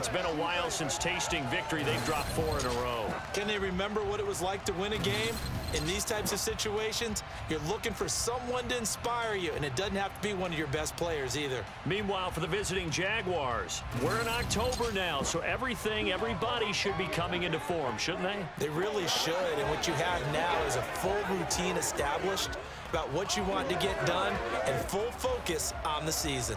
It's been a while since tasting victory. They've dropped 4 in a row. Can they remember what it was like to win a game? In these types of situations, you're looking for someone to inspire you, and it doesn't have to be one of your best players either. Meanwhile, for the visiting Jaguars, we're in October now, so everybody should be coming into form, shouldn't they? They really should, and what you have now is a full routine established about what you want to get done and full focus on the season.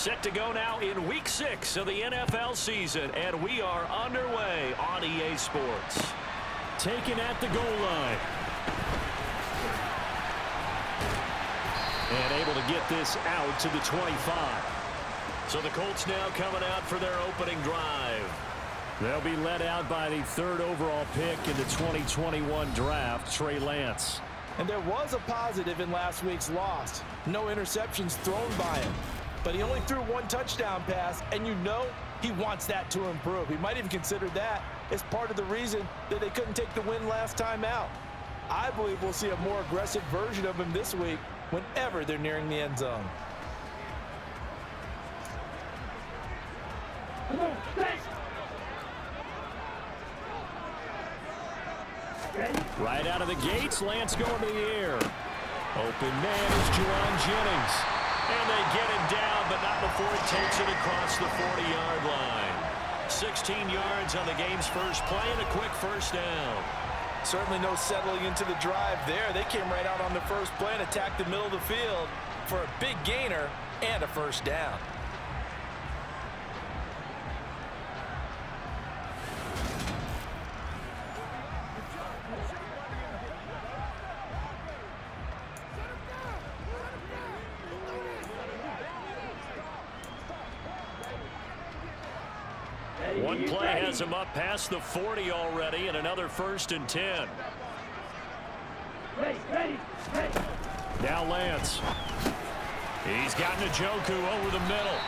Set to go now in Week 6 of the NFL season, and we are underway on EA Sports. Taken at the goal line. And able to get this out to the 25. So the Colts now coming out for their opening drive. They'll be led out by the 3rd overall pick in the 2021 draft, Trey Lance. And there was a positive in last week's loss. No interceptions thrown by him. But he only threw 1 touchdown pass, and you know he wants that to improve. He might even consider that as part of the reason that they couldn't take the win last time out. I believe we'll see a more aggressive version of him this week whenever they're nearing the end zone. Right out of the gates, Lance going to the air. Open man is Juwan Jennings. And they get him down, but not before he takes it across the 40-yard line. 16 yards on the game's first play and a quick first down. Certainly no settling into the drive there. They came right out on the first play and attacked the middle of the field for a big gainer and a first down. One play has him up past the 40 already, and another 1st and 10. Now Lance. He's got Njoku over the middle.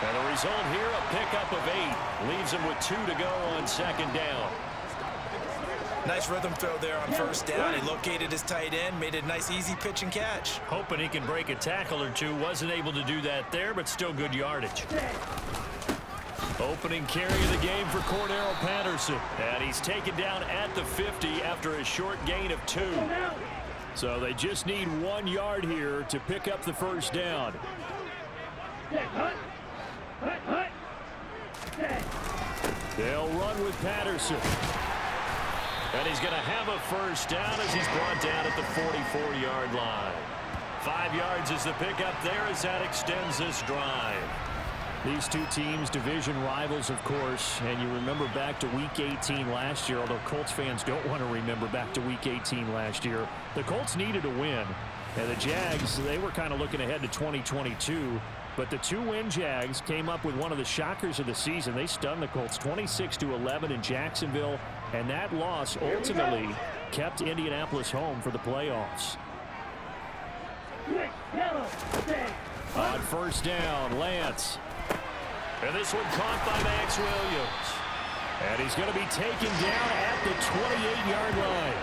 And the result here, a pickup of 8. Leaves him with 2 to go on 2nd down. Nice rhythm throw there on first down. He located his tight end, made a nice easy pitch and catch. Hoping he can break a tackle or two. Wasn't able to do that there, but still good yardage. Opening carry of the game for Cordero Patterson. And he's taken down at the 50 after a short gain of 2. So they just need 1 yard here to pick up the first down. They'll run with Patterson. And he's going to have a first down as he's brought down at the 44-yard line. 5 yards is the pickup there as that extends this drive. These two teams, division rivals, of course, and you remember back to Week 18 last year, although Colts fans don't want to remember back to Week 18 last year. The Colts needed a win, and the Jags, they were kind of looking ahead to 2022, but the 2-win Jags came up with one of the shockers of the season. They stunned the Colts 26-11 in Jacksonville, and that loss ultimately kept Indianapolis home for the playoffs. On first down, Lance. And this one caught by Max Williams. And he's going to be taken down at the 28-yard line.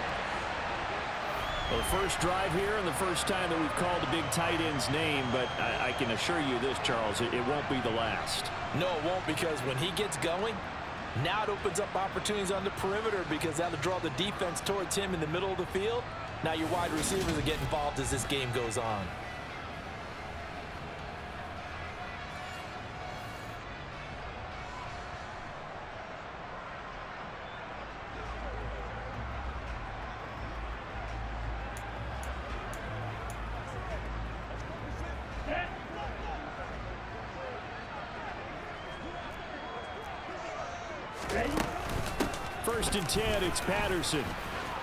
Well, the first drive here and the first time that we've called the big tight end's name, but I can assure you this, Charles, it won't be the last. No, it won't, because when he gets going, now it opens up opportunities on the perimeter because that'll draw the defense towards him in the middle of the field. Now your wide receivers will get involved as this game goes on. First and 10, it's Patterson.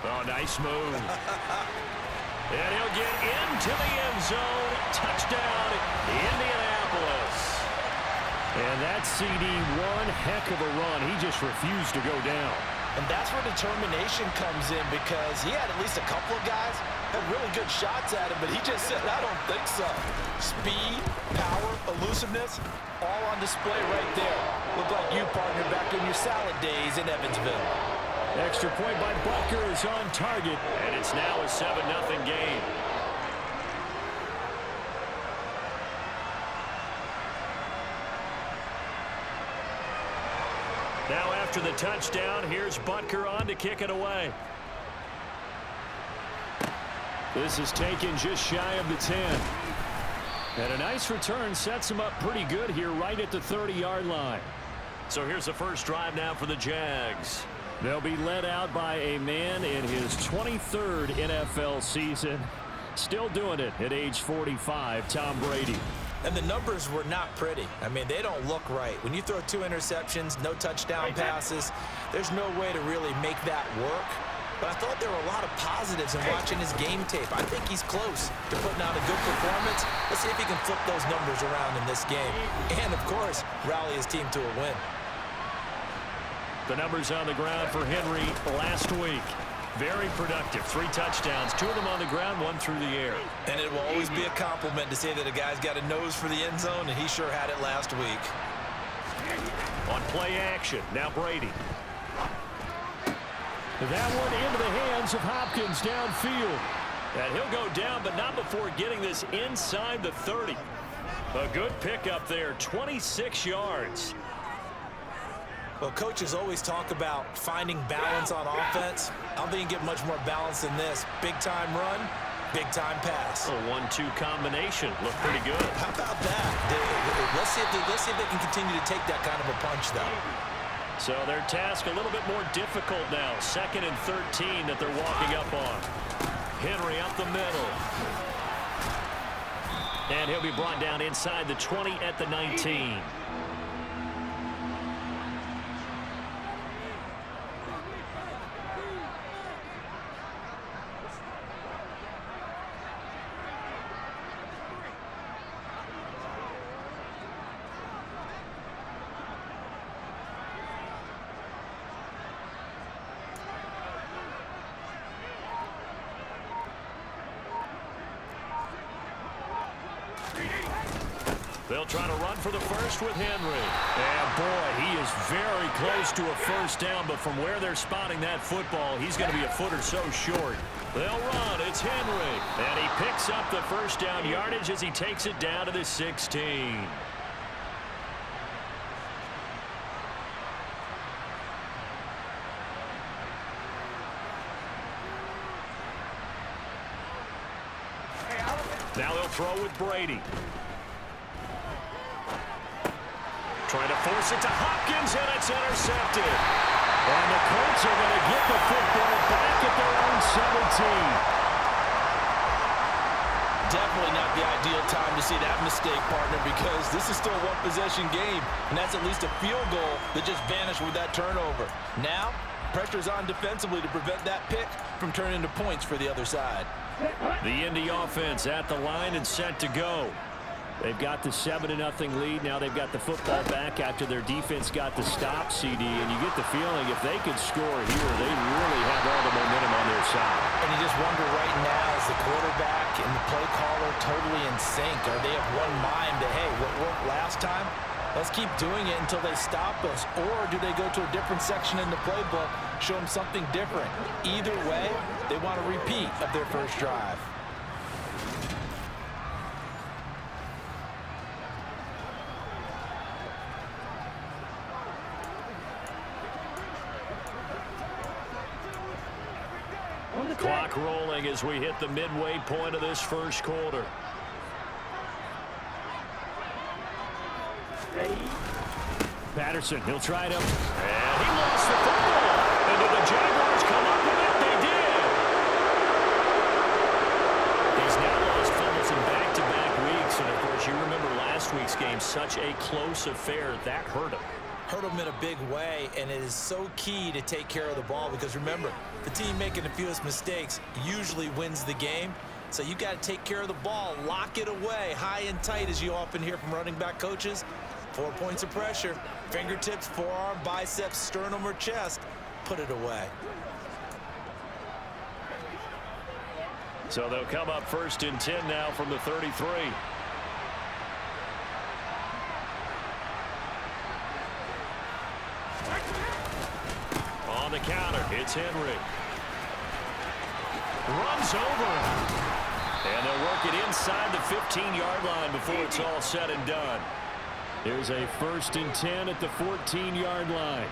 Oh, nice move. And he'll get into the end zone. Touchdown, Indianapolis. And that CD, one heck of a run. He just refused to go down. And that's where determination comes in, because he had at least a couple of guys had really good shots at him, but he just said, I don't think so. Speed, power, elusiveness, all on display right there. Look like you, partner, back in your salad days in Evansville. Extra point by Butker is on target, and it's now a 7-0 game. Now after the touchdown, here's Butker on to kick it away. This is taken just shy of the 10. And a nice return sets him up pretty good here right at the 30-yard line. So here's the first drive now for the Jags. They'll be led out by a man in his 23rd NFL season. Still doing it at age 45, Tom Brady. And the numbers were not pretty. I mean, they don't look right. When you throw 2 interceptions, no touchdown passes, there's no way to really make that work. But I thought there were a lot of positives in watching his game tape. I think he's close to putting out a good performance. Let's see if he can flip those numbers around in this game. And, of course, rally his team to a win. The numbers on the ground for Henry last week. Very productive. 3 touchdowns, 2 of them on the ground, 1 through the air. And it will always be a compliment to say that a guy's got a nose for the end zone, and he sure had it last week. On play action, now Brady. That one into the hands of Hopkins downfield. And he'll go down, but not before getting this inside the 30. A good pickup there, 26 yards. Well, coaches always talk about finding balance on offense. I don't think you get much more balance than this. Big-time run, big-time pass. A 1-2 combination. Looked pretty good. How about that? Let's see if they can continue to take that kind of a punch, though. So their task a little bit more difficult now. 2nd and 13 that they're walking up on. Henry up the middle. And he'll be brought down inside the 20 at the 19. They'll try to run for the first with Henry. And, boy, he is very close to a first down, but from where they're spotting that football, he's going to be a foot or so short. They'll run. It's Henry. And he picks up the first down yardage as he takes it down to the 16. Now they'll throw with Brady. Trying to force it to Hopkins, and it's intercepted. And the Colts are going to get the football back at their own 17. Definitely not the ideal time to see that mistake, partner, because this is still a one-possession game, and that's at least a field goal that just vanished with that turnover. Now, pressure's on defensively to prevent that pick from turning into points for the other side. The Indy offense at the line and set to go. They've got the 7-0 lead. Now they've got the football back after their defense got the stop, CD. And you get the feeling if they could score here, they really have all the momentum on their side. And you just wonder right now, is the quarterback and the play caller totally in sync? Are they of one mind that, hey, what worked last time? Let's keep doing it until they stop us. Or do they go to a different section in the playbook, show them something different? Either way, they want a repeat of their first drive. Clock rolling as we hit the midway point of this first quarter. Patterson, he'll try it up. And he lost the football. And did the Jaguars come up with it? They did. He's now lost fumbles in back-to-back weeks. And, of course, you remember last week's game, such a close affair. That hurt him. Hurt him in a big way, and it is so key to take care of the ball because, remember, the team making the fewest mistakes usually wins the game. So you got to take care of the ball, lock it away, high and tight, as you often hear from running back coaches. 4 points of pressure, fingertips, forearm, biceps, sternum, or chest. Put it away. So they'll come up 1st and 10 now from the 33. On the counter, it's Henry. Runs over. And they'll work it inside the 15-yard line before it's all said and done. Here's a 1st and 10 at the 14-yard line.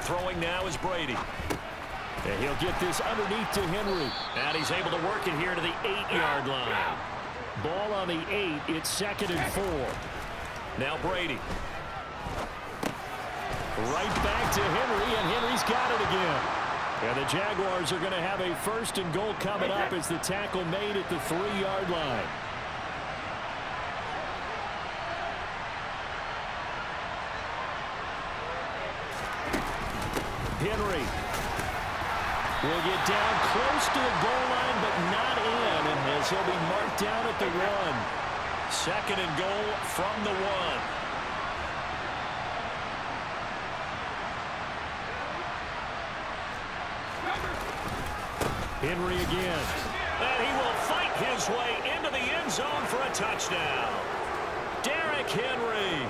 Throwing now is Brady. And he'll get this underneath to Henry. And he's able to work it here to the 8-yard line. Ball on the 8. It's 2nd and 4. Now Brady. Right back to Henry, and Henry's got it again. And the Jaguars are going to have a 1st and goal coming up as the tackle made at the 3-yard line. Henry will get down close to the goal line, but not in, and as he'll be marked down at the 1. 2nd and goal from the 1. Henry again. And he will fight his way into the end zone for a touchdown. Derrick Henry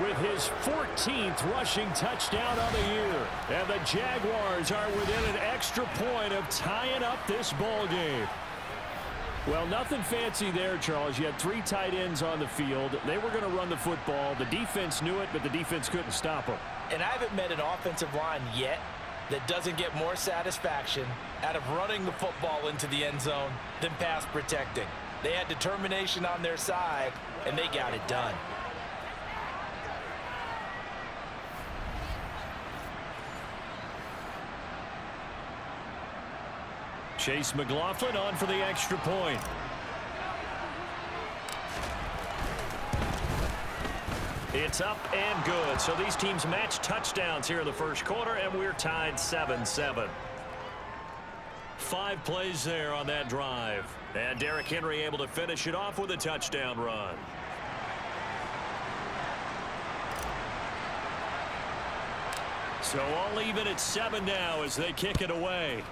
with his 14th rushing touchdown on the year. And the Jaguars are within an extra point of tying up this ball game. Well, nothing fancy there, Charles. You had 3 tight ends on the field. They were going to run the football. The defense knew it, but the defense couldn't stop them. And I haven't met an offensive line yet that doesn't get more satisfaction out of running the football into the end zone than pass protecting. They had determination on their side, and they got it done. Chase McLaughlin on for the extra point. It's up and good. So these teams match touchdowns here in the first quarter, and we're tied 7-7. 5 plays there on that drive. And Derrick Henry able to finish it off with a touchdown run. So all even at 7 now as they kick it away.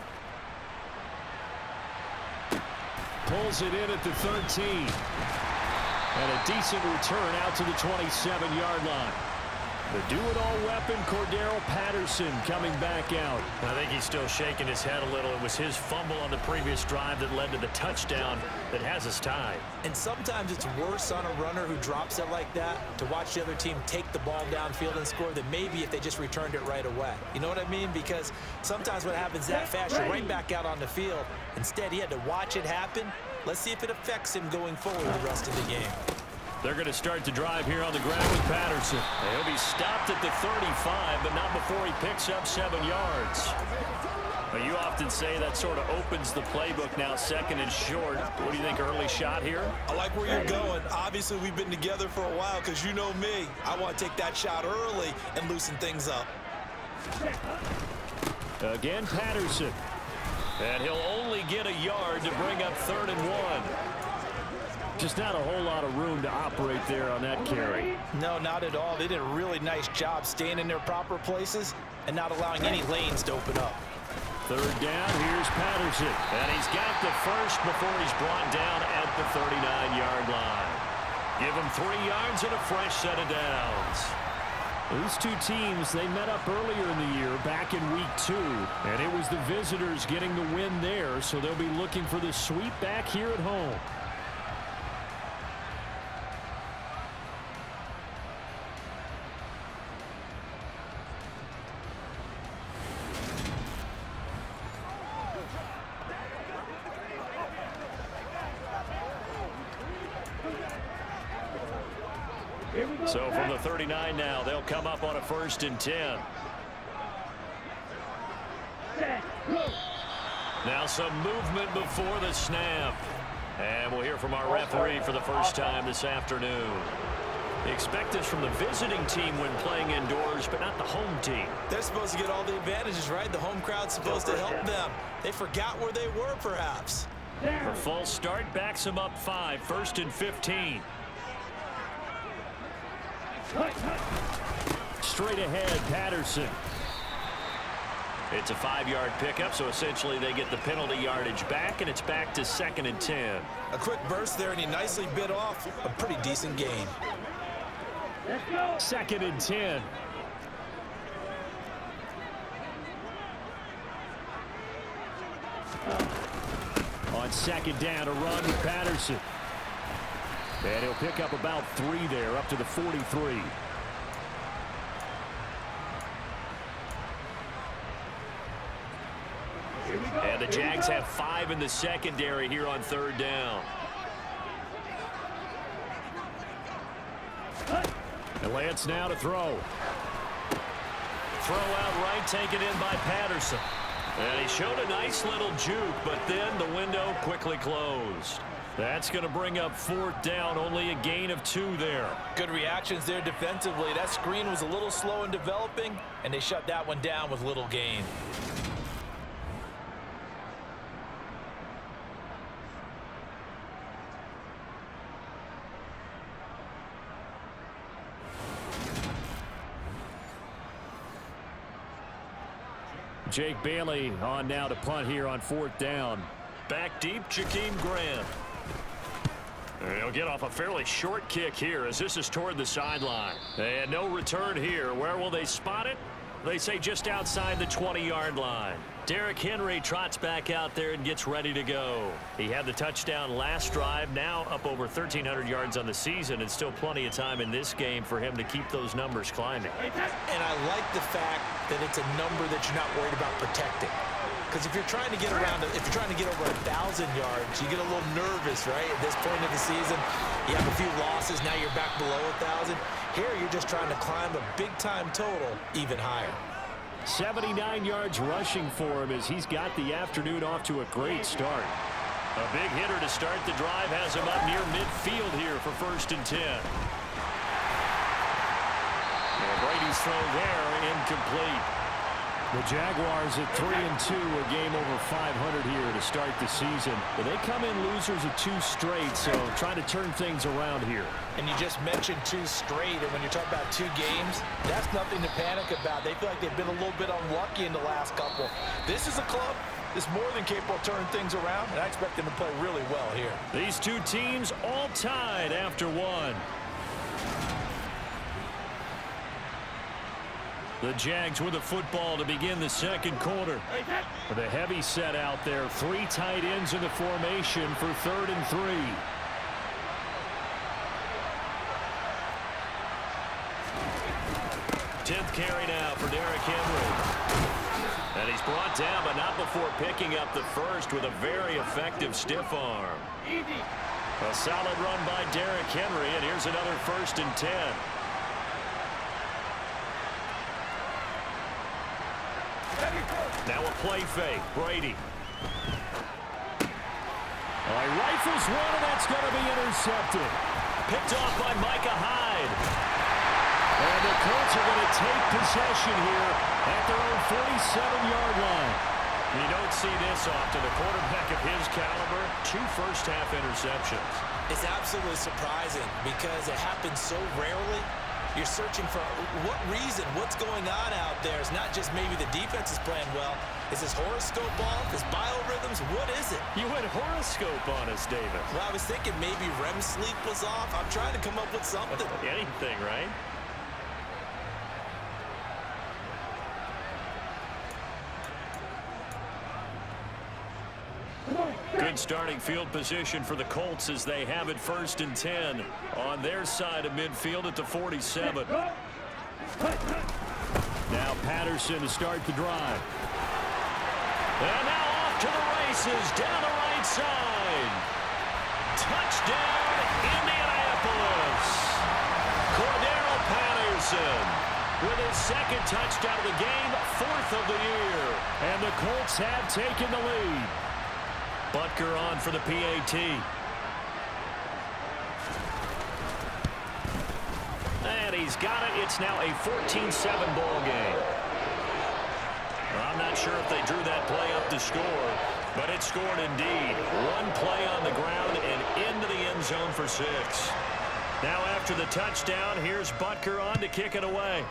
Pulls it in at the 13. And a decent return out to the 27-yard line. The do-it-all weapon, Cordero Patterson, coming back out. I think he's still shaking his head a little. It was his fumble on the previous drive that led to the touchdown that has us tied. And sometimes it's worse on a runner who drops it like that to watch the other team take the ball downfield and score than maybe if they just returned it right away. You know what I mean? Because sometimes what happens that fast, you're right back out on the field. Instead, he had to watch it happen. Let's see if it affects him going forward the rest of the game. They're going to start the drive here on the ground with Patterson. He'll be stopped at the 35, but not before he picks up 7 yards. Well, you often say that sort of opens the playbook now, 2nd and short. What do you think, early shot here? I like where you're going. Obviously, we've been together for a while because you know me. I want to take that shot early and loosen things up. Again, Patterson. And he'll only get a yard to bring up 3rd and 1. Just not a whole lot of room to operate there on that carry. No, not at all. They did a really nice job staying in their proper places and not allowing any lanes to open up. 3rd down, here's Patterson. And he's got the first before he's brought down at the 39-yard line. Give him 3 yards and a fresh set of downs. These two teams, they met up earlier in the year, back in week 2. And it was the visitors getting the win there, so they'll be looking for the sweep back here at home. So from the 39 now, they'll come up on a 1st and 10. Now some movement before the snap. And we'll hear from our referee for the first time this afternoon. Expect this from the visiting team when playing indoors, but not the home team. They're supposed to get all the advantages, right? The home crowd's supposed to help them. They forgot where they were, perhaps. For false start, backs them up 5, 1st and 15. Straight ahead, Patterson. It's a 5-yard pickup, so essentially they get the penalty yardage back, and it's back to 2nd and 10. A quick burst there, and he nicely bit off a pretty decent gain. 2nd and 10. On 2nd down, a run with Patterson. And he'll pick up about 3 there, up to the 43. And the Jags have 5 in the secondary here on 3rd down. And Lance now to throw. Throw out right, taken in by Patterson. And he showed a nice little juke, but then the window quickly closed. That's going to bring up 4th down, only a gain of 2 there. Good reactions there defensively. That screen was a little slow in developing, and they shut that one down with little gain. Jake Bailey on now to punt here on 4th down. Back deep, Jakeem Graham. He'll get off a fairly short kick here as this is toward the sideline. And no return here. Where will they spot it? They say just outside the 20-yard line. Derrick Henry trots back out there and gets ready to go. He had the touchdown last drive, now up over 1,300 yards on the season, and still plenty of time in this game for him to keep those numbers climbing. And I like the fact that it's a number that you're not worried about protecting. Because if you're trying to get around, if you're trying to get over 1,000 yards, you get a little nervous, right? At this point of the season, you have a few losses. Now you're back below 1,000. Here, you're just trying to climb a big-time total even higher. 79 yards rushing for him as he's got the afternoon off to a great start. A big hitter to start the drive has him up near midfield here for 1st and 10. And Brady's throw there, incomplete. The Jaguars at 3-2, a game over 500 here to start the season. But they come in losers of 2 straight, so trying to turn things around here. And you just mentioned 2 straight, and when you're talking about 2 games, that's nothing to panic about. They feel like they've been a little bit unlucky in the last couple. This is a club that's more than capable of turning things around, and I expect them to play really well here. These 2 teams all tied after 1. The Jags with the football to begin the 2nd quarter. With a heavy set out there, 3 tight ends in the formation for 3rd and 3. 10th carry now for Derrick Henry. And he's brought down, but not before picking up the first with a very effective stiff arm. A solid run by Derrick Henry, and here's another 1st and 10. Now a play fake. Brady. He rifles one, and that's going to be intercepted. Picked off by Micah Hyde. And the Colts are going to take possession here at their own 47-yard line. You don't see this often. A quarterback of his caliber, 2 first-half interceptions. It's absolutely surprising because it happens so rarely. You're searching for what reason, what's going on out there. It's not just maybe the defense is playing well. Is his horoscope off? His biorhythms? What is it? You went horoscope on us, David. Well, I was thinking maybe REM sleep was off. I'm trying to come up with something. Anything, right? Good starting field position for the Colts as they have it 1st and 10 on their side of midfield at the 47. Now Patterson to start the drive. And now off to the races down the right side. Touchdown, Indianapolis. Cordero Patterson with his 2nd touchdown of the game, 4th of the year. And the Colts have taken the lead. Butker on for the PAT. And he's got it. It's now a 14-7 ball game. I'm not sure if they drew that play up to score, but it scored indeed. 1 play on the ground and into the end zone for 6. Now after the touchdown, here's Butker on to kick it away.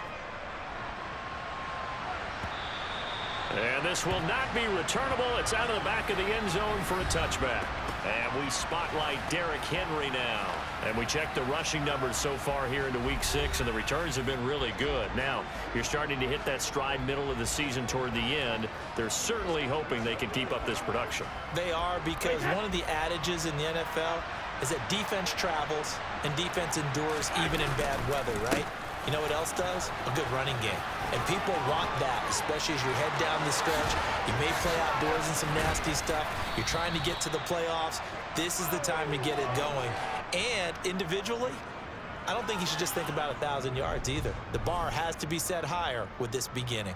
And this will not be returnable. It's out of the back of the end zone for a touchback. And we spotlight Derrick Henry now. And we check the rushing numbers so far here into Week 6, and the returns have been really good. Now, you're starting to hit that stride middle of the season toward the end. They're certainly hoping they can keep up this production. They are, because one of the adages in the NFL is that defense travels and defense endures even in bad weather, right? You know what else does? A good running game. And people want that, especially as you head down the stretch. You may play outdoors in some nasty stuff. You're trying to get to the playoffs. This is the time to get it going. And individually, I don't think he should just think about 1,000 yards either. The bar has to be set higher with this beginning.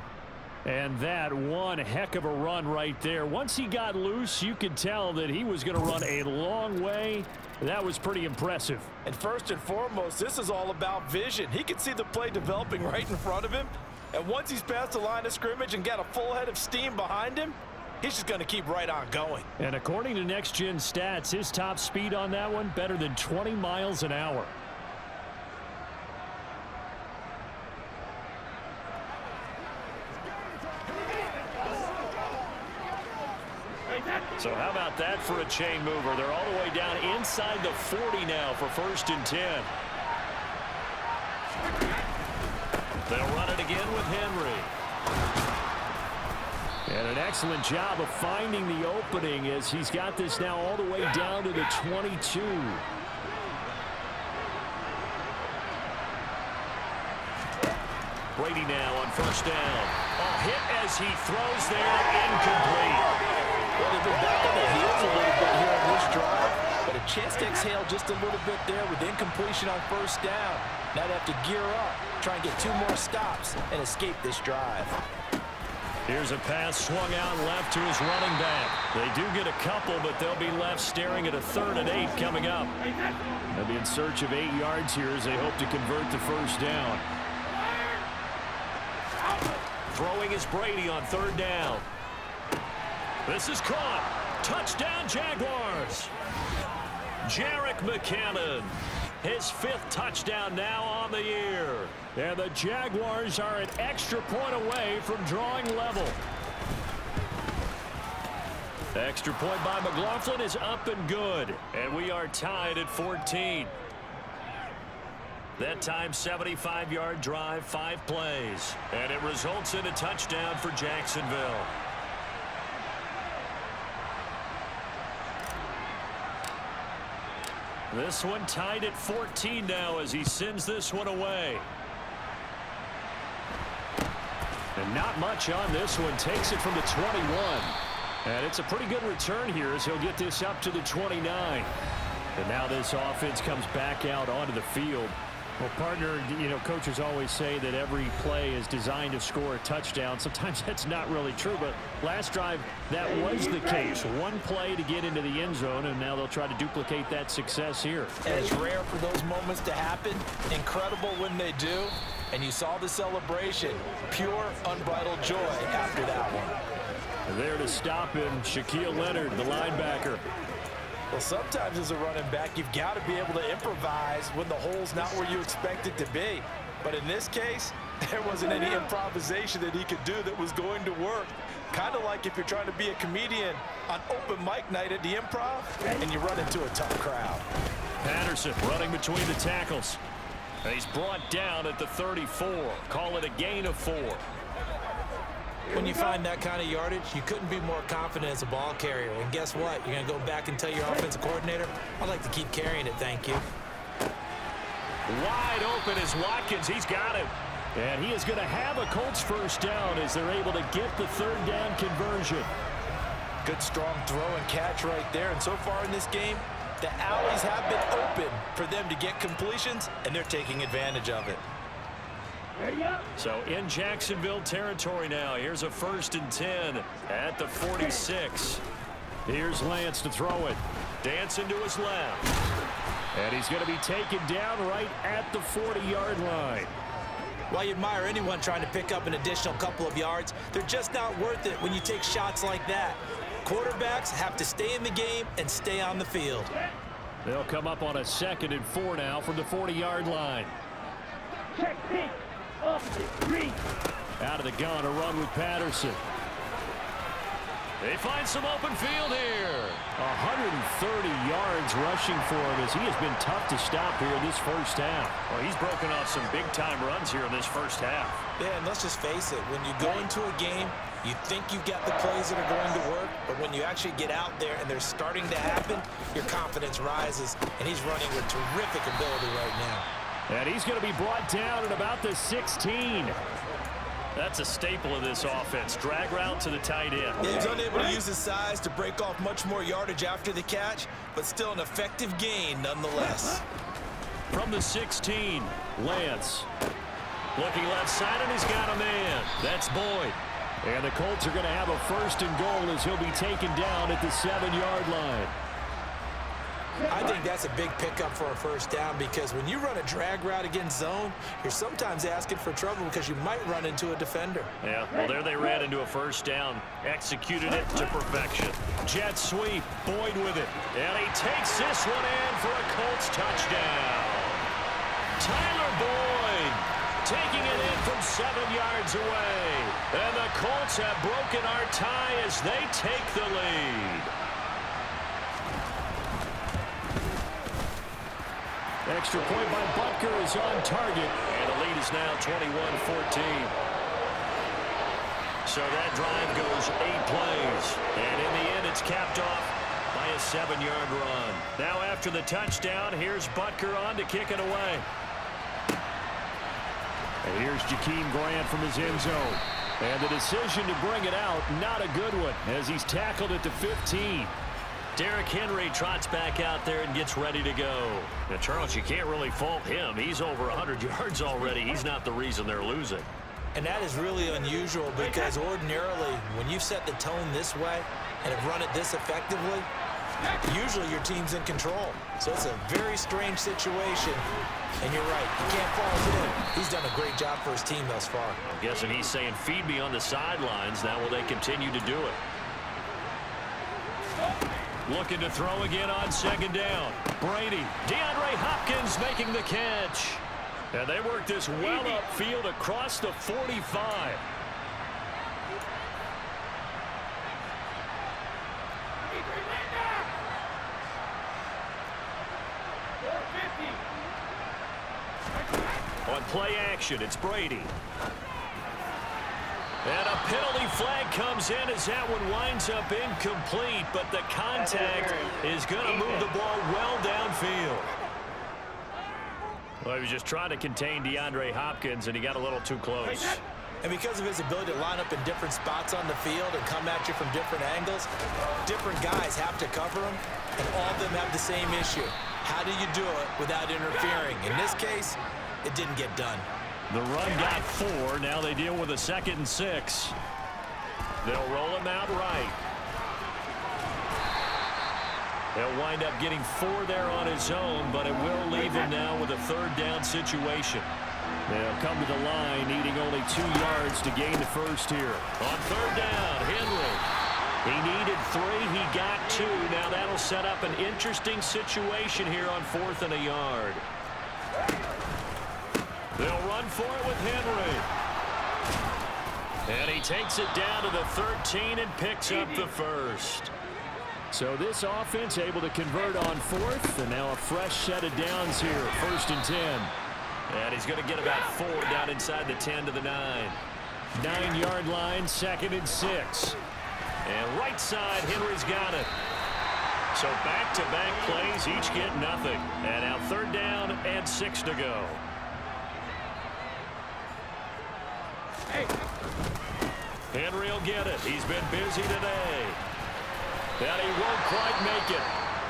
And that one heck of a run right there. Once he got loose, you could tell that he was going to run a long way. That was pretty impressive. And first and foremost, this is all about vision. He can see the play developing right in front of him. And once he's past the line of scrimmage and got a full head of steam behind him, he's just going to keep right on going. And according to Next Gen Stats, his top speed on that one, better than 20 miles an hour. So how about that for a chain mover? They're all the way down inside the 40 now for 1st and 10. They'll run it again with Henry. And an excellent job of finding the opening as he's got this now all the way down to the 22. Brady now on 1st down. A hit as he throws there, incomplete. Well, they've been back on their heels a little bit here on this drive, but a chance to exhale just a little bit there with incompletion on 1st down. Now they have to gear up, try and get 2 more stops and escape this drive. Here's a pass swung out left to his running back. They do get a couple, but they'll be left staring at a 3rd and 8 coming up. They'll be in search of 8 yards here as they hope to convert the 1st down. Throwing is Brady on 3rd down. This is caught. Touchdown, Jaguars. Jerick McKinnon, his 5th touchdown now on the year. And the Jaguars are an extra point away from drawing level. The extra point by McLaughlin is up and good. And we are tied at 14. That time, 75-yard drive, 5 plays. And it results in a touchdown for Jacksonville. This one tied at 14 now as he sends this one away. And not much on this one. Takes it from the 21. And it's a pretty good return here as he'll get this up to the 29. And now this offense comes back out onto the field. Well, partner, you know, coaches always say that every play is designed to score a touchdown. Sometimes that's not really true, but last drive, that was the case. One play to get into the end zone, and now they'll try to duplicate that success here. And it's rare for those moments to happen. Incredible when they do. And you saw the celebration. Pure, unbridled joy after that one. There to stop him, Shaquille Leonard, the linebacker. Well, sometimes as a running back, you've got to be able to improvise when the hole's not where you expect it to be. But in this case, there wasn't any improvisation that he could do that was going to work. Kind of like if you're trying to be a comedian on open mic night at the Improv and you run into a tough crowd. Patterson running between the tackles. He's brought down at the 34. Call it a gain of 4. When you find that kind of yardage, you couldn't be more confident as a ball carrier. And guess what? You're going to go back and tell your offensive coordinator, I'd like to keep carrying it, thank you. Wide open is Watkins. He's got it. And he is going to have a Colts 1st down as they're able to get the 3rd down conversion. Good strong throw and catch right there. And so far in this game, the alleys have been open for them to get completions, and they're taking advantage of it. So in Jacksonville territory now. Here's a 1st and 10 at the 46. Here's Lance to throw it. Dancing to his left. And he's going to be taken down right at the 40-yard line. While you admire anyone trying to pick up an additional couple of yards, they're just not worth it when you take shots like that. Quarterbacks have to stay in the game and stay on the field. They'll come up on a 2nd and 4 now from the 40-yard line. Check, pick. Out of the gun, a run with Patterson. They find some open field here. 130 yards rushing for him as he has been tough to stop here in this 1st half. Well, he's broken off some big-time runs here in this 1st half. Yeah, and let's just face it. When you go into a game, you think you've got the plays that are going to work, but when you actually get out there and they're starting to happen, your confidence rises, and he's running with terrific ability right now. And he's going to be brought down at about the 16. That's a staple of this offense. Drag route to the tight end. Yeah, he's unable to use his size to break off much more yardage after the catch, but still an effective gain nonetheless. From the 16, Lance. Looking left side, and he's got a man. That's Boyd. And the Colts are going to have a 1st and goal as he'll be taken down at the 7-yard line. I think that's a big pickup for a 1st down because when you run a drag route against zone, you're sometimes asking for trouble because you might run into a defender. Yeah, well, there they ran into a 1st down. Executed it to perfection. Jet sweep, Boyd with it. And he takes this one in for a Colts touchdown. Tyler Boyd taking it in from 7 yards away. And the Colts have broken our tie as they take the lead. Extra point by Butker is on target. And the lead is now 21-14. So that drive goes 8 plays. And in the end, it's capped off by a 7-yard run. Now after the touchdown, here's Butker on to kick it away. And here's Jakeem Grant from his end zone. And the decision to bring it out, not a good one, as he's tackled at the 15. Derrick Henry trots back out there and gets ready to go. Now, Charles, you can't really fault him. He's over 100 yards already. He's not the reason they're losing. And that is really unusual because ordinarily, when you set the tone this way and have run it this effectively, usually your team's in control. So it's a very strange situation. And you're right, you can't fault him. He's done a great job for his team thus far. I'm guessing he's saying, feed me on the sidelines. Now will they continue to do it? Looking to throw again on 2nd down. Brady. DeAndre Hopkins making the catch. And they work this well upfield across the 45. On play action, it's Brady. And a penalty flag comes in as that one winds up incomplete, but the contact is going to move the ball well downfield. Well, he was just trying to contain DeAndre Hopkins, and he got a little too close. And because of his ability to line up in different spots on the field and come at you from different angles, different guys have to cover him, and all of them have the same issue. How do you do it without interfering? In this case, it didn't get done. The run got 4. Now they deal with a 2nd and 6. They'll roll him out right. They'll wind up getting 4 there on his own, but it will leave him now with a 3rd down situation. They'll come to the line, needing only 2 yards to gain the 1st here. On 3rd down, Henry. He needed 3. He got 2. Now that'll set up an interesting situation here on 4th and a yard. They'll run for it with Henry. And he takes it down to the 13 and picks up the 1st. So this offense able to convert on 4th, and now a fresh set of downs here, 1st and 10. And he's going to get about 4 down inside the 10 to the 9. 9-yard line, 2nd and 6. And right side, Henry's got it. So back-to-back plays, each get nothing. And now 3rd down and 6 to go. Henry will get it. He's been busy today. And he won't quite make it.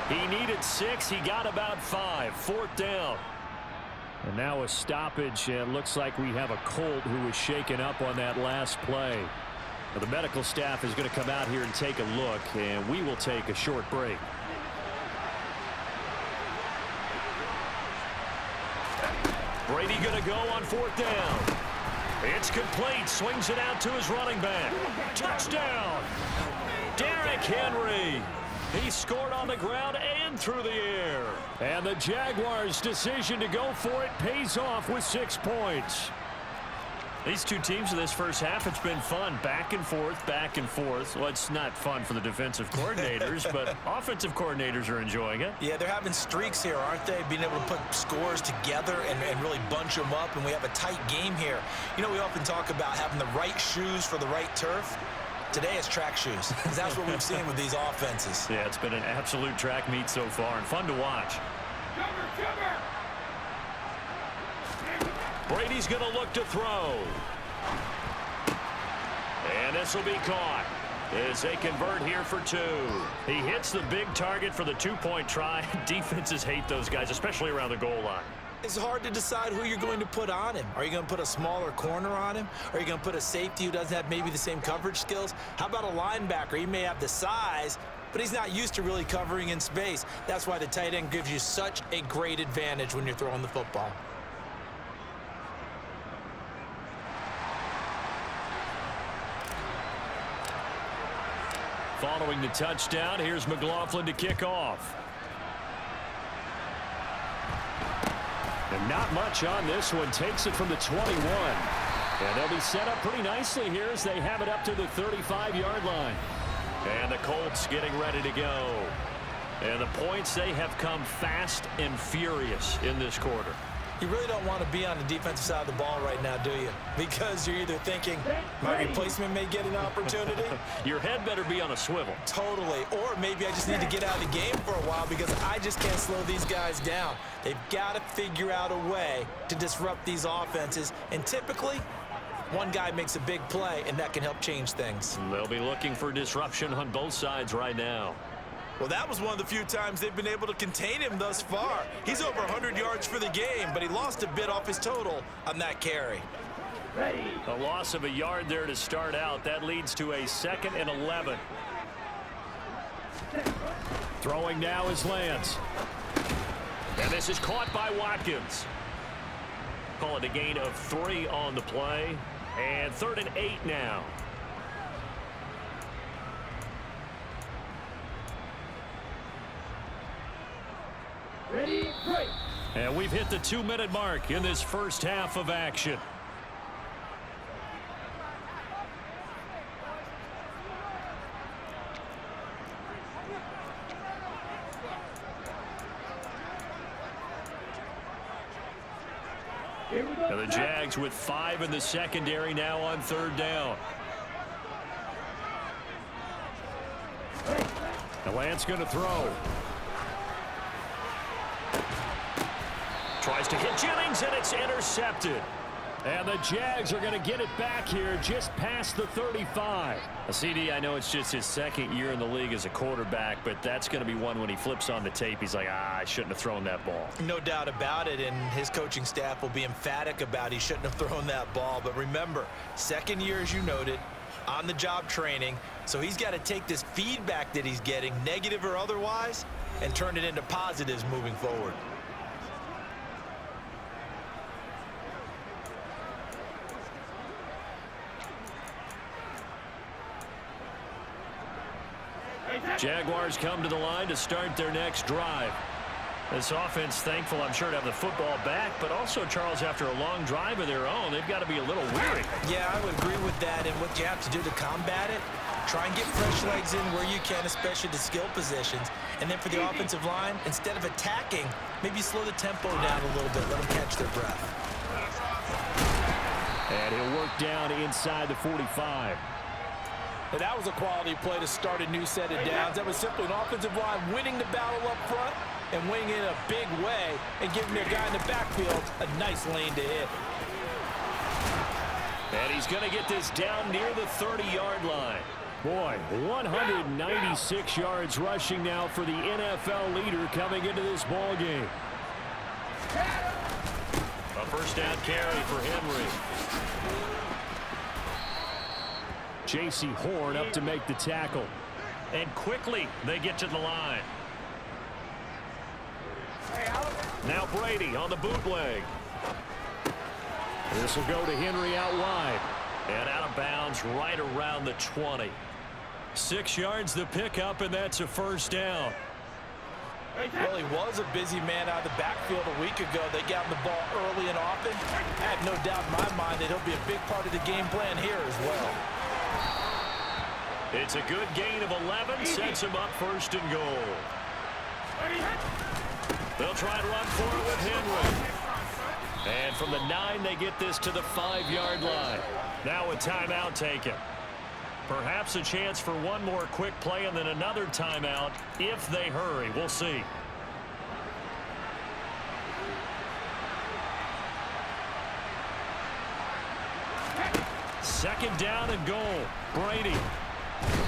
He needed 6. He got about 5. 4th down. And now a stoppage. It looks like we have a Colt who was shaken up on that last play. Now the medical staff is going to come out here and take a look, and we will take a short break. Brady going to go on 4th down. It's complete. Swings it out to his running back. Touchdown. Derrick Henry. He scored on the ground and through the air. And the Jaguars' decision to go for it pays off with 6 points. These two teams in this first half, it's been fun. Back and forth, back and forth. Well, it's not fun for the defensive coordinators, but offensive coordinators are enjoying it. Yeah, they're having streaks here, aren't they? Being able to put scores together and really bunch them up, and we have a tight game here. You know, we often talk about having the right shoes for the right turf. Today it's track shoes. That's what we've seen with these offenses. Yeah, it's been an absolute track meet so far and fun to watch. Brady's going to look to throw. And this will be caught as they convert here for 2. He hits the big target for the 2-point try. Defenses hate those guys, especially around the goal line. It's hard to decide who you're going to put on him. Are you going to put a smaller corner on him? Are you going to put a safety who doesn't have maybe the same coverage skills? How about a linebacker? He may have the size, but he's not used to really covering in space. That's why the tight end gives you such a great advantage when you're throwing the football. Following the touchdown, here's McLaughlin to kick off. And not much on this one. Takes it from the 21. And they'll be set up pretty nicely here as they have it up to the 35-yard line. And the Colts getting ready to go. And the points, they have come fast and furious in this quarter. You really don't want to be on the defensive side of the ball right now, do you? Because you're either thinking, my replacement may get an opportunity. Your head better be on a swivel. Totally. Or maybe I just need to get out of the game for a while because I just can't slow these guys down. They've got to figure out a way to disrupt these offenses. And typically, one guy makes a big play, and that can help change things. They'll be looking for disruption on both sides right now. Well, that was one of the few times they've been able to contain him thus far. He's over 100 yards for the game, but he lost a bit off his total on that carry. Ready. A loss of a yard there to start out. That leads to a 2nd and 11. Throwing now is Lance. And this is caught by Watkins. Call it a gain of 3 on the play. And 3rd and 8 now. Ready, break. And we've hit the 2-minute mark in this first half of action. And the Jags with 5 in the secondary now on 3rd down. And Lance going to throw. Tries to hit Jennings, and it's intercepted. And the Jags are going to get it back here just past the 35. CD, I know it's just his 2nd year in the league as a quarterback, but that's going to be one when he flips on the tape. He's like, I shouldn't have thrown that ball. No doubt about it, and his coaching staff will be emphatic about he shouldn't have thrown that ball. But remember, 2nd year, as you noted, on-the-job training, so he's got to take this feedback that he's getting, negative or otherwise, and turn it into positives moving forward. Jaguars come to the line to start their next drive. This offense, thankful, I'm sure, to have the football back, but also, Charles, after a long drive of their own, they've got to be a little weary. Yeah, I would agree with that, and what you have to do to combat it, try and get fresh legs in where you can, especially the skill positions. And then for the offensive line, instead of attacking, maybe slow the tempo down a little bit, let them catch their breath. And he'll work down inside the 45. And that was a quality play to start a new set of downs. That was simply an offensive line winning the battle up front and winning it in a big way and giving their guy in the backfield a nice lane to hit. And he's going to get this down near the 30-yard line. Boy, 196 yards rushing now for the NFL leader coming into this ball game. A first down carry for Henry. J.C. Horn up to make the tackle. And quickly they get to the line. Now Brady on the bootleg. This will go to Henry out wide. And out of bounds right around the 20. 6 yards the pickup, and that's a first down. Well, he was a busy man out of the backfield a week ago. They got him the ball early and often. I have no doubt in my mind that he'll be a big part of the game plan here as well. It's a good gain of 11, sets him up 1st and goal. They'll try to run for it with Henry. And from the 9, they get this to the 5-yard line. Now a timeout taken. Perhaps a chance for one more quick play and then another timeout if they hurry. We'll see. Second down and goal. Brady.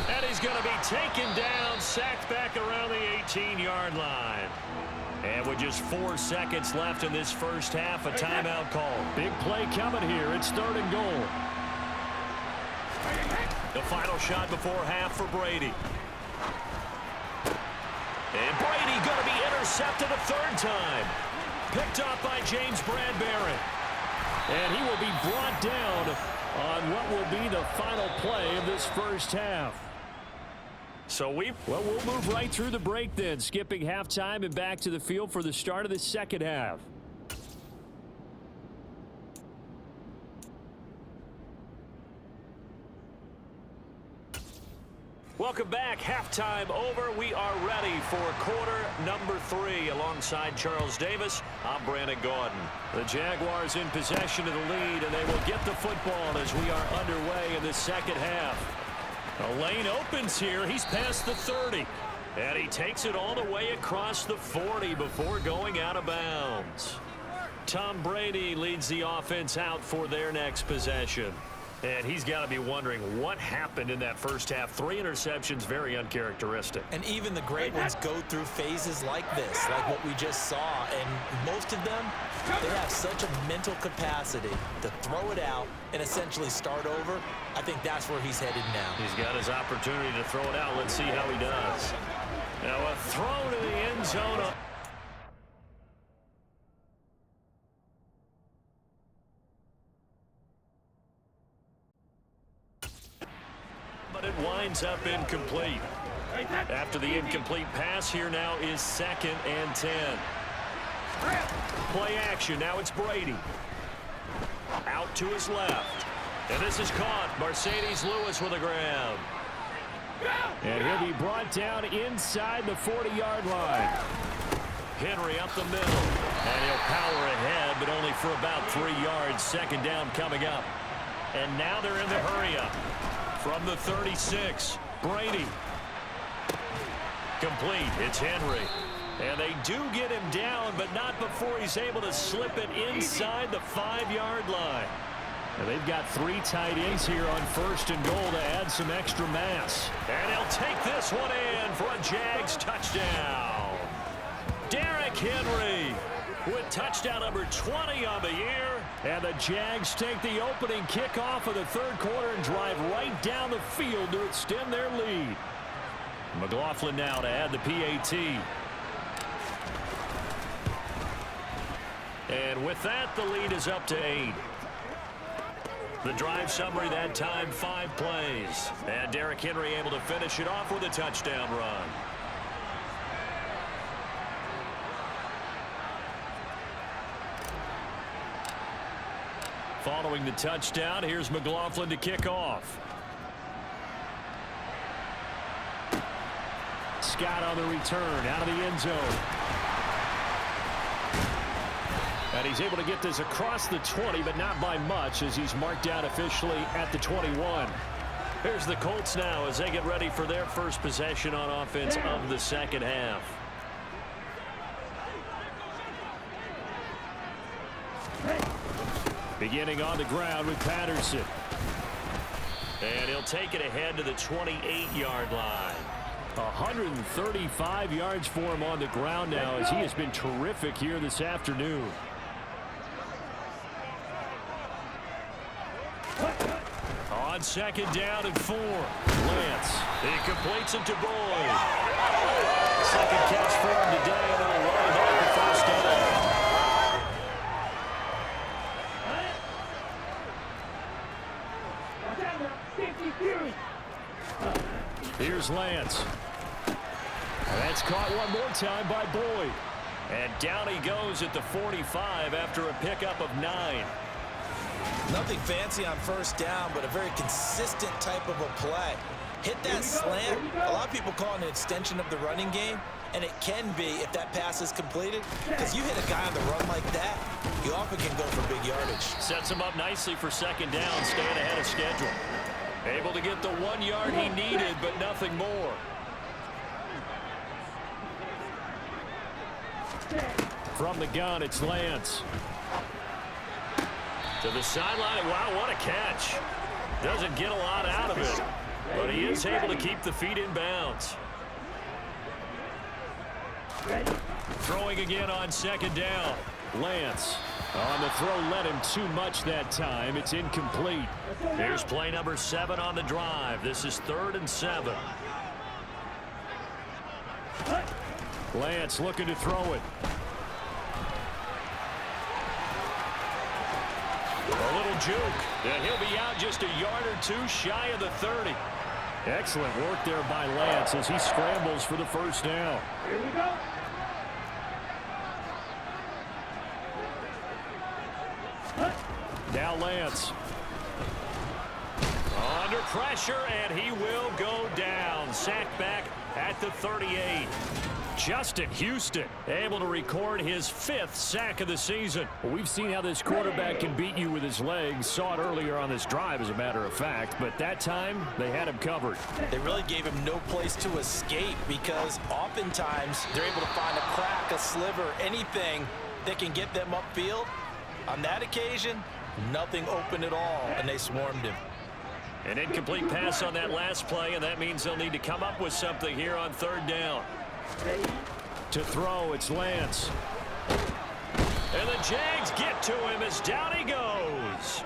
And he's going to be taken down sacked back around the 18-yard line. And with just 4 seconds left in this first half, a timeout call. Big play coming here. It's 3rd and goal. The final shot before half for Brady. And Brady going to be intercepted a 3rd time. Picked off by James Bradbury. And he will be brought down on what will be the final play of this first half. So we'll move right through the break then, skipping halftime and back to the field for the start of the second half. Welcome back. Halftime over. We are ready for quarter number 3. Alongside Charles Davis, I'm Brandon Gaudin. The Jaguars in possession of the lead, and they will get the football as we are underway in the second half. The lane opens here. He's past the 30. And he takes it all the way across the 40 before going out of bounds. Tom Brady leads the offense out for their next possession. And he's got to be wondering what happened in that first half. 3 interceptions, very uncharacteristic. And even the great ones go through phases like this, like what we just saw. And most of them, they have such a mental capacity to throw it out and essentially start over. I think that's where he's headed now. He's got his opportunity to throw it out. Let's see how he does. Now a throw to the end zone. But it winds up incomplete. After the incomplete pass, here now is 2nd and 10. Play action. Now it's Brady. Out to his left. And this is caught. Mercedes Lewis with a grab. And he'll be brought down inside the 40-yard line. Henry up the middle. And he'll power ahead, but only for about 3 yards. 2nd down coming up. And now they're in the hurry-up. From the 36, Brady. Complete. It's Henry. And they do get him down, but not before he's able to slip it inside the 5-yard line. And they've got 3 tight ends here on 1st and goal to add some extra mass. And he'll take this one in for a Jags touchdown. Derrick Henry with touchdown number 20 on the year. And the Jags take the opening kickoff of the 3rd quarter and drive right down the field to extend their lead. McLaughlin now to add the PAT. And with that, the lead is up to 8. The drive summary that time, 5 plays. And Derrick Henry able to finish it off with a touchdown run. Following the touchdown, here's McLaughlin to kick off. Scott on the return, out of the end zone. And he's able to get this across the 20, but not by much, as he's marked down officially at the 21. Here's the Colts now as they get ready for their first possession on offense of the second half. Beginning on the ground with Patterson. And he'll take it ahead to the 28-yard line. 135 yards for him on the ground now, as he has been terrific here this afternoon. On 2nd down and 4. Lance. He completes it to Boyd. 2nd catch for him today, and it'll run back the 1st down. Here's Lance. That's caught one more time by Boyd. And down he goes at the 45 after a pickup of 9. Nothing fancy on 1st down, but a very consistent type of a play. Hit that slant. A lot of people call it an extension of the running game, and it can be if that pass is completed, because you hit a guy on the run like that, you often can go for big yardage. Sets him up nicely for 2nd down, staying ahead of schedule. Able to get the 1 yard he needed, but nothing more. From the gun, it's Lance. To the sideline. Wow, what a catch. Doesn't get a lot out of it, but he is able to keep the feet in bounds. Ready. Throwing again on second down. Lance on the throw, led him too much that time. It's incomplete. Here's play number 7 on the drive. This is 3rd and 7. Lance looking to throw it. A little juke, and he'll be out just a yard or two shy of the 30. Excellent work there by Lance as he scrambles for the first down. Here we go. Now Lance. Under pressure, and he will go down. Sacked back at the 38. Justin Houston able to record his 5th sack of the season. Well, we've seen how this quarterback can beat you with his legs. Saw it earlier on this drive, as a matter of fact. But that time, they had him covered. They really gave him no place to escape because oftentimes they're able to find a crack, a sliver, anything that can get them upfield. On that occasion, nothing open at all, and they swarmed him. An incomplete pass on that last play, and that means they'll need to come up with something here on 3rd down. To throw, it's Lance. And the Jags get to him as down he goes.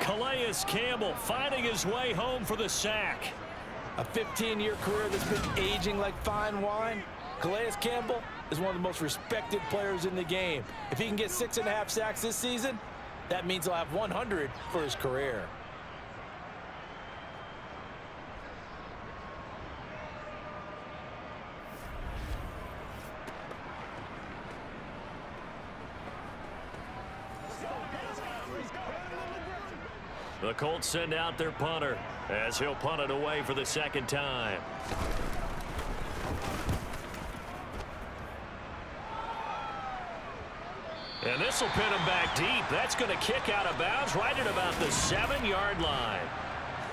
Calais Campbell finding his way home for the sack. A 15-year career that's been aging like fine wine. Calais Campbell is one of the most respected players in the game. If he can get 6.5 sacks this season, that means he'll have 100 for his career. The Colts send out their punter as he'll punt it away for the 2nd time. And this will pin him back deep. That's going to kick out of bounds right at about the 7-yard line.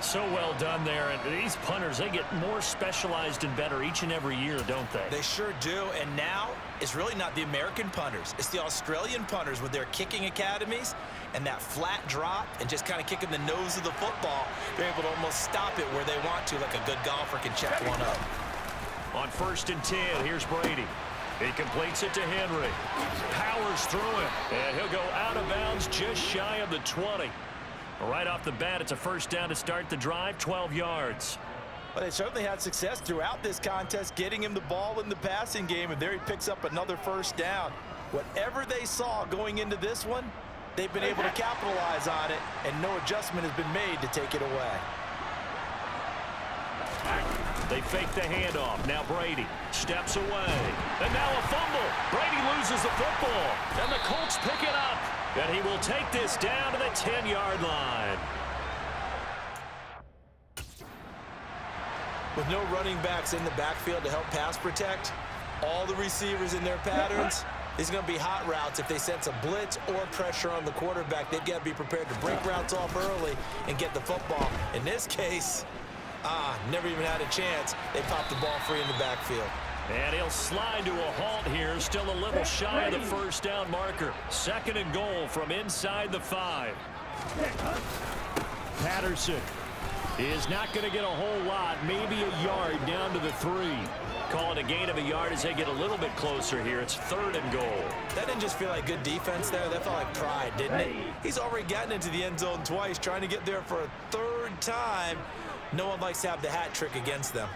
So well done there. And these punters, they get more specialized and better each and every year, don't they? They sure do. And now it's really not the American punters. It's the Australian punters with their kicking academies and that flat drop and just kind of kicking the nose of the football. They're able to almost stop it where they want to, like a good golfer can check one up. On 1st and 10, here's Brady. He completes it to Henry. Powers through it, and he'll go out of bounds just shy of the 20. Right off the bat, it's a 1st down to start the drive, 12 yards. Well, they certainly had success throughout this contest, getting him the ball in the passing game, and there he picks up another 1st down. Whatever they saw going into this one, they've been able to capitalize on it, and no adjustment has been made to take it away. They fake the handoff. Now Brady steps away. And now a fumble. Brady loses the football. And the Colts pick it up. And he will take this down to the 10-yard line. With no running backs in the backfield to help pass protect, all the receivers in their patterns, these are going to be hot routes. If they sense a blitz or pressure on the quarterback, they've got to be prepared to break routes off early and get the football. In this case, never even had a chance. They popped the ball free in the backfield. And he'll slide to a halt here, still a little shy of the 1st down marker. 2nd and goal from inside the 5. Patterson is not going to get a whole lot, maybe a yard down to the 3. Call it a gain of a yard as they get a little bit closer here. It's 3rd and goal. That didn't just feel like good defense there. That felt like pride, didn't it? He's already gotten into the end zone twice, trying to get there for a 3rd time. No one likes to have the hat trick against them.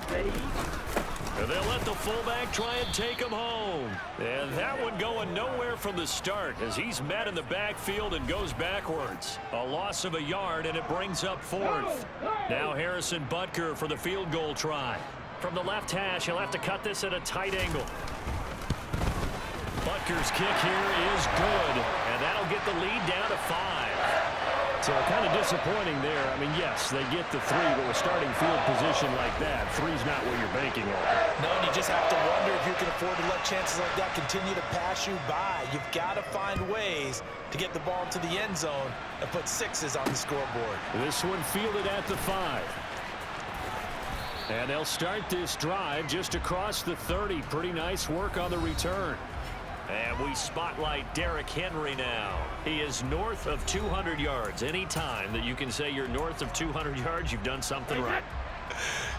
And they'll let the fullback try and take him home. And that one going nowhere from the start as he's met in the backfield and goes backwards. A loss of a yard, and it brings up 4th. Now Harrison Butker for the field goal try. From the left hash, he'll have to cut this at a tight angle. Butker's kick here is good, and that'll get the lead down to 5. So kind of disappointing there. I mean, yes, they get the 3, but with starting field position like that, 3's not what you're banking on. No, and you just have to wonder if you can afford to let chances like that continue to pass you by. You've got to find ways to get the ball to the end zone and put 6s on the scoreboard. This one fielded at the 5. And they'll start this drive just across the 30. Pretty nice work on the return. And we spotlight Derrick Henry now. He is north of 200 yards. Any time that you can say you're north of 200 yards, you've done something right.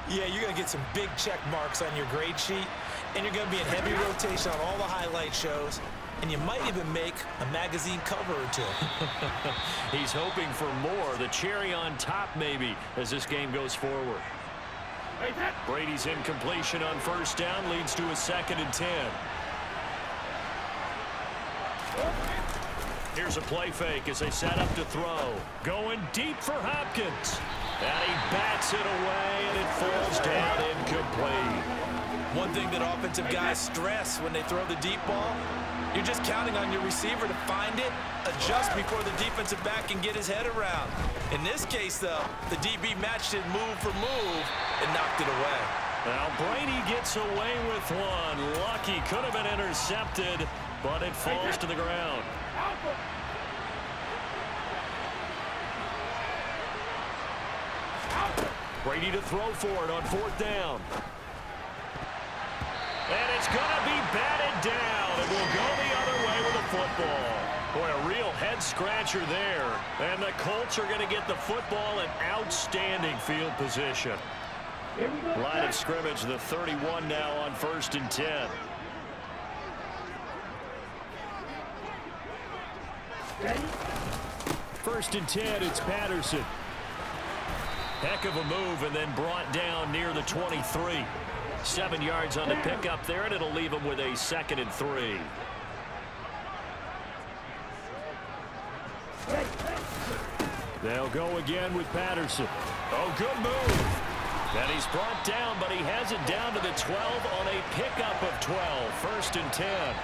Yeah, you're going to get some big check marks on your grade sheet, and you're going to be in heavy rotation on all the highlight shows, and you might even make a magazine cover or two. He's hoping for more, the cherry on top maybe, as this game goes forward. Brady's incompletion on first down leads to a 2nd and 10. Here's a play fake as they set up to throw. Going deep for Hopkins. And he bats it away, and it falls down incomplete. One thing that offensive guys stress when they throw the deep ball, you're just counting on your receiver to find it, adjust before the defensive back can get his head around. In this case, though, the DB matched it move for move and knocked it away. Now Brady gets away with one. Lucky, could have been intercepted, but it falls to the ground. Brady to throw for it on 4th down. And it's going to be batted down. It will go the other way with the football. Boy, a real head-scratcher there. And the Colts are going to get the football in outstanding field position. Line of scrimmage, the 31 now on 1st and 10. First and 10, it's Patterson. Heck of a move, and then brought down near the 23. 7 yards on the pickup there, and it'll leave him with a 2nd and 3. They'll go again with Patterson. Oh, good move. And he's brought down, but he has it down to the 12 on a pickup of 12. 1st and 10.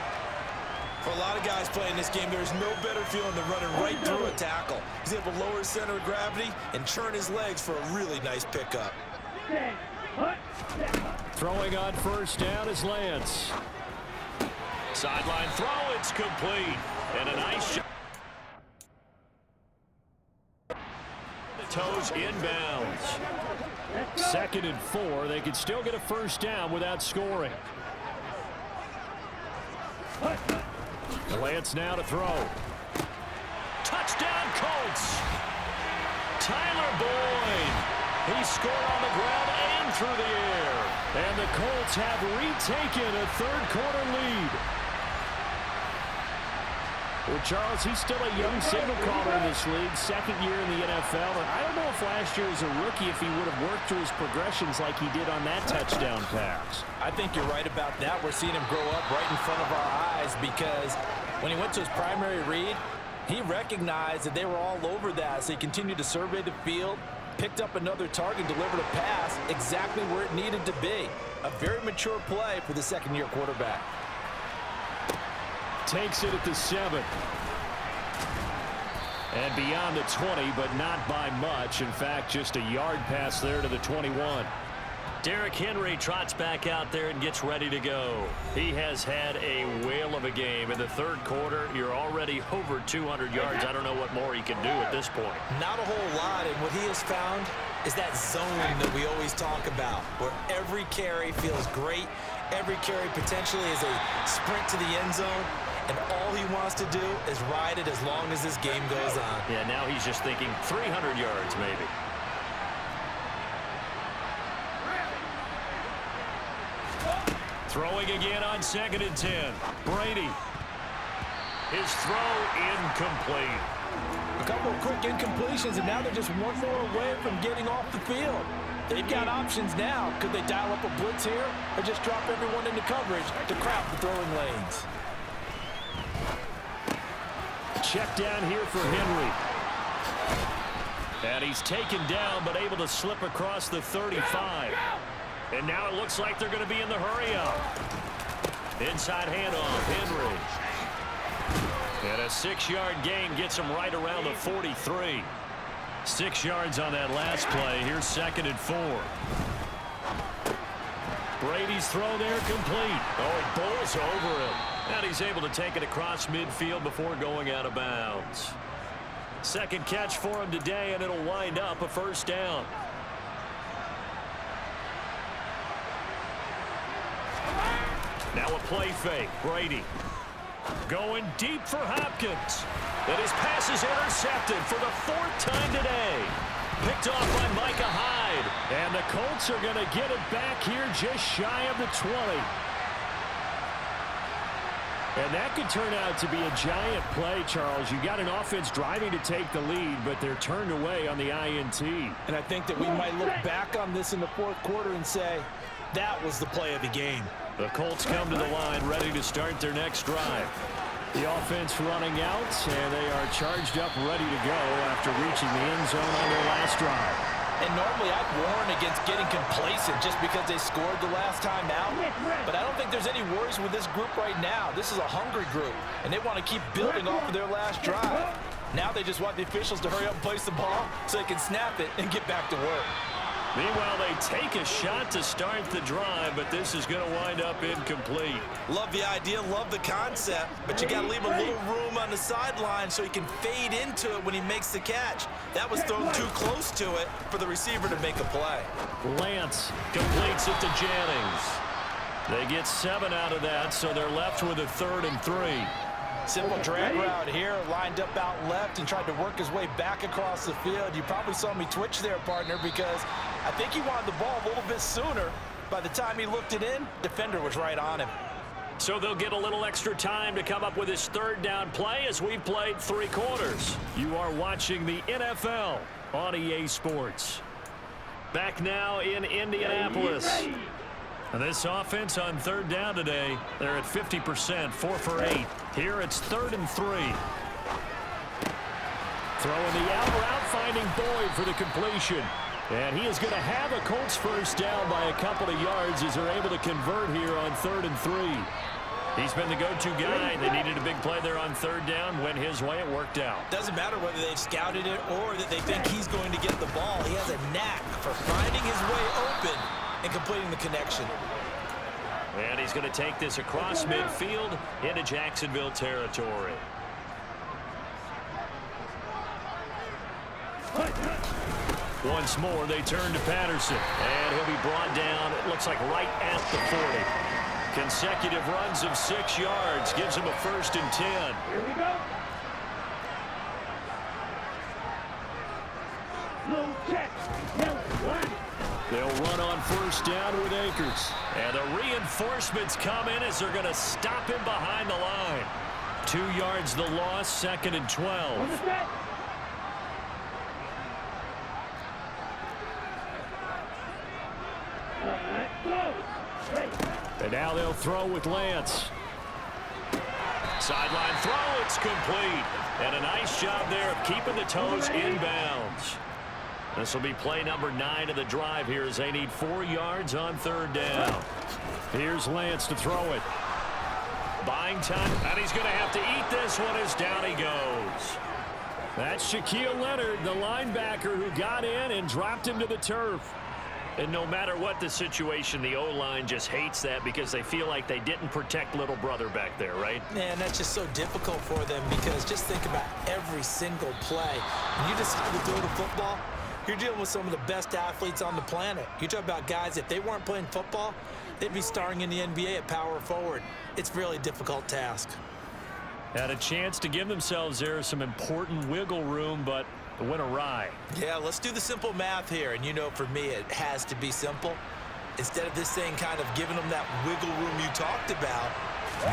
For a lot of guys playing this game, there's no better feeling than running right through a tackle. He's able to lower his center of gravity and churn his legs for a really nice pickup. Throwing on first down is Lance. Sideline throw, it's complete. And a nice shot. The toes inbounds. 2nd and 4. They could still get a first down without scoring. Lance now to throw. Touchdown Colts. Tyler Boyd. He scored on the ground and through the air. And the Colts have retaken a 3rd quarter lead. Well, Charles, he's still a young signal caller in this league, 2nd year in the NFL. And I don't know if last year as a rookie if he would have worked through his progressions like he did on that touchdown pass. I think you're right about that. We're seeing him grow up right in front of our eyes because when he went to his primary read, he recognized that they were all over that. So he continued to survey the field, picked up another target, delivered a pass exactly where it needed to be. A very mature play for the 2nd-year quarterback. Takes it at the 7. And beyond the 20, but not by much. In fact, just a yard pass there to the 21. Derrick Henry trots back out there and gets ready to go. He has had a whale of a game. In the 3rd quarter, you're already over 200 yards. I don't know what more he can do at this point. Not a whole lot, and what he has found is that zone that we always talk about, where every carry feels great. Every carry potentially is a sprint to the end zone, and all he wants to do is ride it as long as this game goes on. Yeah, now he's just thinking 300 yards maybe. Throwing again on 2nd and 10. Brady. His throw incomplete. A couple of quick incompletions, and now they're just one more away from getting off the field. They've got options now. Could they dial up a blitz here or just drop everyone into coverage to crowd the throwing lanes? Check down here for Henry. And he's taken down but able to slip across the 35. And now it looks like they're going to be in the hurry-up. Inside handoff, Henry. And a 6-yard gain gets him right around the 43. 6 yards on that last play. Here's 2nd and 4. Brady's throw there complete. Oh, it bowls over him. And he's able to take it across midfield before going out of bounds. 2nd catch for him today, and it'll wind up a first down. Now a play fake. Brady going deep for Hopkins. And his pass is intercepted for the 4th time today. Picked off by Micah Hyde. wide. And the Colts are going to get it back here just shy of the 20. And that could turn out to be a giant play, Charles. You got an offense driving to take the lead, but they're turned away on the INT. And I think that we might look back on this in the fourth quarter and say, that was the play of the game. The Colts come to the line ready to start their next drive. The offense running out, and they are charged up ready to go after reaching the end zone on their last drive. And normally I'd warn against getting complacent just because they scored the last time out. But I don't think there's any worries with this group right now. This is a hungry group, and they want to keep building off of their last drive. Now they just want the officials to hurry up and place the ball so they can snap it and get back to work. Meanwhile, they take a shot to start the drive, but this is going to wind up incomplete. Love the idea, love the concept, but you got to leave a little room on the sideline so he can fade into it when he makes the catch. That was thrown too close to it for the receiver to make a play. Lance completes it to Jennings. They get 7 out of that, so they're left with a 3rd and 3. Simple drag route here, lined up out left and tried to work his way back across the field. You probably saw me twitch there, partner, because I think he wanted the ball a little bit sooner. By the time he looked it in, defender was right on him. So they'll get a little extra time to come up with his 3rd down play as we've played 3 quarters. You are watching the NFL on EA Sports. Back now in Indianapolis. And this offense on 3rd down today, they're at 50%, 4 for 8. Here it's 3rd and 3. Throwing the out route, finding Boyd for the completion. And he is going to have a Colts 1st down by a couple of yards as they're able to convert here on 3rd and 3. He's been the go-to guy. They needed a big play there on 3rd down. Went his way, it worked out. Doesn't matter whether they've scouted it or that they think he's going to get the ball. He has a knack for finding his way open and completing the connection. And he's going to take this across midfield into Jacksonville territory. Once more, they turn to Patterson. And he'll be brought down, it looks like right at the 40. Consecutive runs of 6 yards. Gives him a 1st and 10. Here we go. Low check. They'll run on 1st down with Akers. And the reinforcements come in as they're going to stop him behind the line. 2 yards the loss, 2nd and 12. And now they'll throw with Lance. Sideline throw, it's complete. And a nice job there of keeping the toes inbounds. This will be play number 9 of the drive here as they need 4 yards on 3rd down. Here's Lance to throw it. Buying time, and he's going to have to eat this one as down he goes. That's Shaquille Leonard, the linebacker who got in and dropped him to the turf. And no matter what the situation, the O-line just hates that because they feel like they didn't protect little brother back there, right? Man, that's just so difficult for them because just think about every single play. When you decide to throw the football, you're dealing with some of the best athletes on the planet. You talk about guys, if they weren't playing football, they'd be starring in the NBA at power forward. It's a really difficult task. Had a chance to give themselves there some important wiggle room, but it went awry. Yeah, let's do the simple math here. And you know, for me, it has to be simple. Instead of this thing kind of giving them that wiggle room you talked about,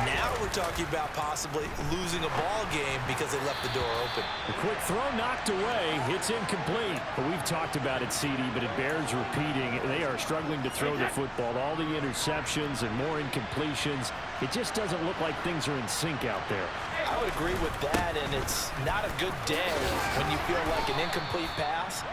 now we're talking about possibly losing a ball game because they left the door open. A quick throw knocked away. It's incomplete. But we've talked about it, CD, but it bears repeating. They are struggling to throw the football. All the interceptions and more incompletions. It just doesn't look like things are in sync out there. I would agree with that, and it's not a good day when you feel like an incomplete pass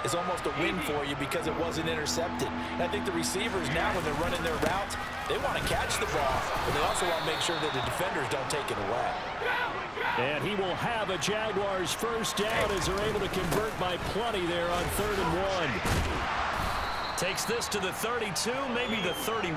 is almost a win for you because it wasn't intercepted. And I think the receivers now, when they're running their routes, they want to catch the ball, but they also want to make sure that the defenders don't take it away. And he will have a Jaguars 1st down as they're able to convert by plenty there on 3rd and 1. Takes this to the 32, maybe the 31.